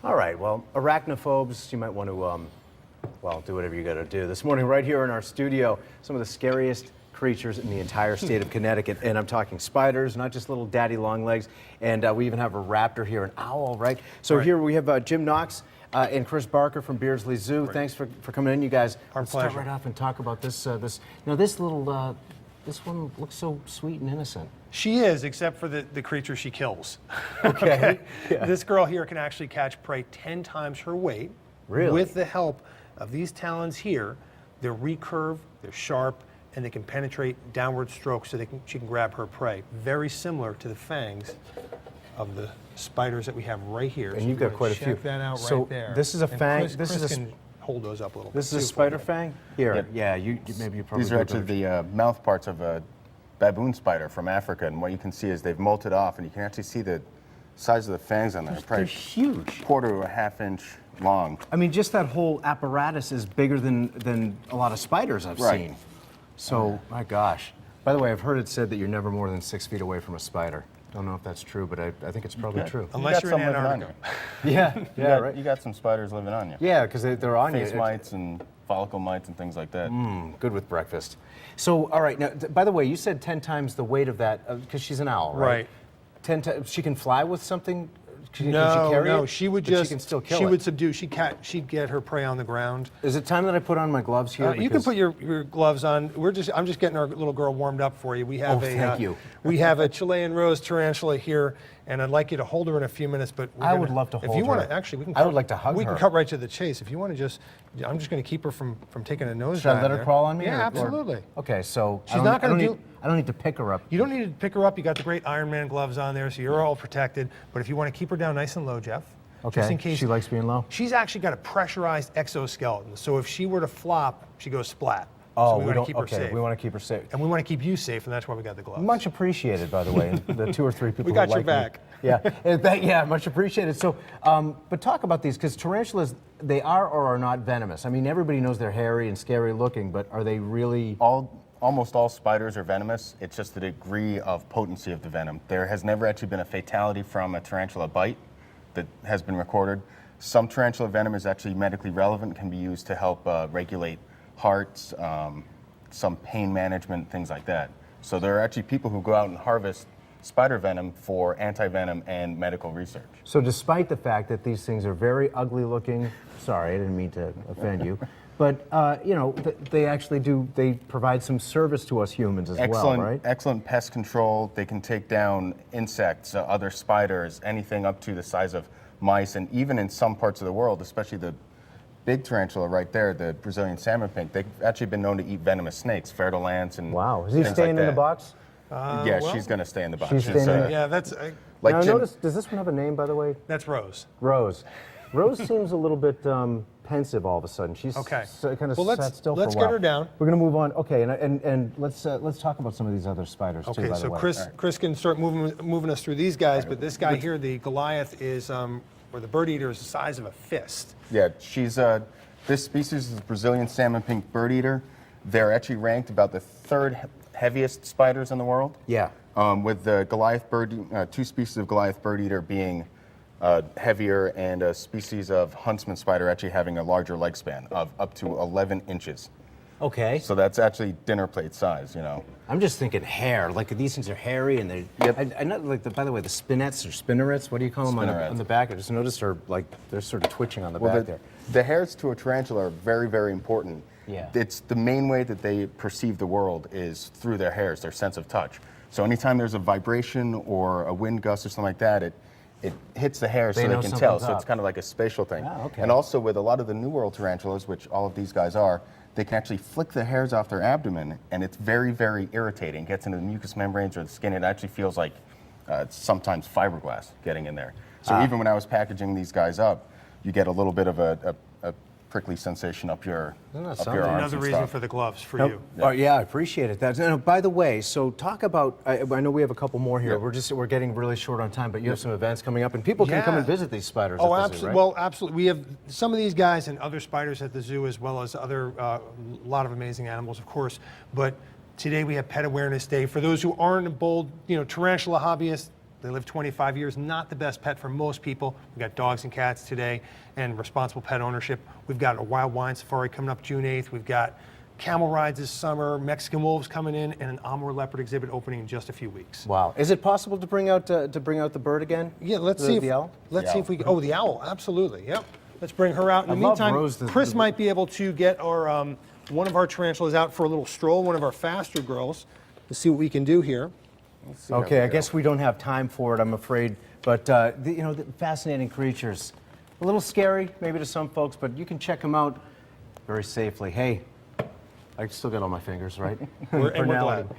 All right, well, arachnophobes, you might want to, well, do whatever you got to do. This morning, right here in our studio, some of the scariest creatures in the entire state of Connecticut, and I'm talking spiders, not just little daddy long legs, and we even have a raptor here, an owl, right? So here we have Jim Knox and Chris Barker from Beardsley Zoo. Right. Thanks for coming in, you guys. Let's start right off and talk about this. This little, this one looks so sweet and innocent. She is, except for the creature she kills. Okay. Yeah. This girl here can actually catch prey 10 times her weight. Really? With the help of these talons here. They're recurved, they're sharp, and they can penetrate downward strokes so she can grab her prey. Very similar to the fangs of the spiders that we have right here. And you've got quite a few. Check that out so right there. This is a fang. Chris can hold those up a little bit. This is a spider fang? Here, yeah, maybe you probably. These are actually the mouth parts of a baboon spider from Africa, and what you can see is they've molted off, and you can actually see the size of the fangs on there. They're huge. Quarter to a half inch long. I mean, just that whole apparatus is bigger than a lot of spiders I've seen. So, my gosh. By the way, I've heard it said that you're never more than 6 feet away from a spider. Don't know if that's true, but I think it's probably true. Unless you're in Antarctica. Yeah, right. You got some spiders living on you. Yeah, because they're on you. Face mites and follicle mites and things like that. Good with breakfast. So, all right. Now, by the way, you said 10 times the weight of that because she's an owl, right? Right. 10 times. She can fly with something. Can she No, carry no. it? She would But just. She can still kill She it. would subdue. She'd get her prey on the ground. Is it time that I put on my gloves here? You can put your gloves on. I'm just getting our little girl warmed up for you. We have thank you. We have a Chilean rose tarantula here, and I'd like you to hold her in a few minutes. But I would love to hold her. If you want to, actually, we can. I would like to hug We her. can cut right to the chase. If you want to just, I'm just going to keep her from taking a nose. Should I let her crawl on me? Yeah, or- absolutely. Okay, so She's not going to do. I don't need to pick her up. You don't need to pick her up. You got the great Iron Man gloves on there, so you're all protected. But if you want to keep her down nice and low, Jeff. Okay. Just in case She likes being low. She's actually got a pressurized exoskeleton, so if she were to flop, she goes splat. Oh, so we want don't. to keep her Okay, safe. we want to keep her safe. And we want to keep you safe, and that's why we got the gloves. Much appreciated, by the way. The 2 or 3 people We got who your like back. Me. Yeah, much appreciated. So, but talk about these because tarantulas, they are or are not venomous. I mean, everybody knows they're hairy and scary looking, but are they really? Almost all spiders are venomous. It's just the degree of potency of the venom. There has never actually been a fatality from a tarantula bite that has been recorded. Some tarantula venom is actually medically relevant, can be used to help regulate hearts, some pain management, things like that. So there are actually people who go out and harvest spider venom for anti-venom and medical research. So despite the fact that these things are very ugly looking, sorry, I didn't mean to offend you, but you know, they provide some service to us humans as well, right? Excellent pest control. They can take down insects, other spiders, anything up to the size of mice, and even in some parts of the world, especially the big tarantula right there, the Brazilian salmon pink, they've actually been known to eat venomous snakes, fertilants, and wow, is he things staying like in the that. box? Yeah, she's going to stay in the box. She's staying in Yeah, that's like now, Jim, notice, does this one have a name, by the way? that's Rose. Rose. Rose seems a little bit pensive all of a sudden. She's Okay. Kind of Well, sat still for a while. let's get her down. We're going to move on. Okay, and let's talk about some of these other spiders too. Okay, By so the way. Chris can start moving us through these guys, but this guy here, the Goliath, is or the bird eater, is the size of a fist. yeah, she's this species is the Brazilian salmon pink bird eater. They're actually ranked about the 3rd heaviest spiders in the world. Yeah. With the Goliath bird, 2 species of Goliath bird eater being heavier, and a species of huntsman spider actually having a larger leg span of up to 11 inches. Okay. So that's actually dinner plate size, you know. I'm just thinking hair. Like these things are hairy, and they. Yep. I know, like by the way, the spinets or spinnerets. What do you call them on the back? I just noticed they're sort of twitching on the back there. The hairs to a tarantula are very, very important. Yeah. It's the main way that they perceive the world is through their hairs, their sense of touch. So anytime there's a vibration or a wind gust or something like that, it hits the hair so they can tell. So it's kind of like a spatial thing. Ah, okay. And also with a lot of the New World tarantulas, which all of these guys are, they can actually flick the hairs off their abdomen, and it's very, very irritating. It gets into the mucous membranes or the skin. It actually feels like sometimes fiberglass getting in there. So even when I was packaging these guys up, you get a little bit of a prickly sensation up your arms. Another and reason stuff. for the gloves for you. Yeah, I appreciate it. Now, by the way, so talk about. I know we have a couple more here. We're getting really short on time, but you have some events coming up, and people can come and visit these spiders. Oh, at the zoo, absolutely. right? Well, absolutely. We have some of these guys and other spiders at the zoo, as well as other lot of amazing animals, of course. But today we have Pet Awareness Day. For those who aren't bold, tarantula hobbyists, They live 25 years, not the best pet for most people. We've got dogs and cats today and responsible pet ownership. We've got a wild wine safari coming up June 8th. We've got camel rides this summer, Mexican wolves coming in, and an Amur leopard exhibit opening in just a few weeks. Wow. Is it possible to bring out the bird again? Yeah, let's The- see if the owl? let's see if we can. Oh, the owl, absolutely. Yep. Let's bring her out. In the I love meantime, Rose, the- Chris might be able to get our one of our tarantulas out for a little stroll. One of our faster girls. To see what we can do here. Okay, I guess we don't have time for it, I'm afraid. But the fascinating creatures, a little scary maybe to some folks, but you can check them out very safely. Hey, I still got all my fingers, right? And we're For now, glad.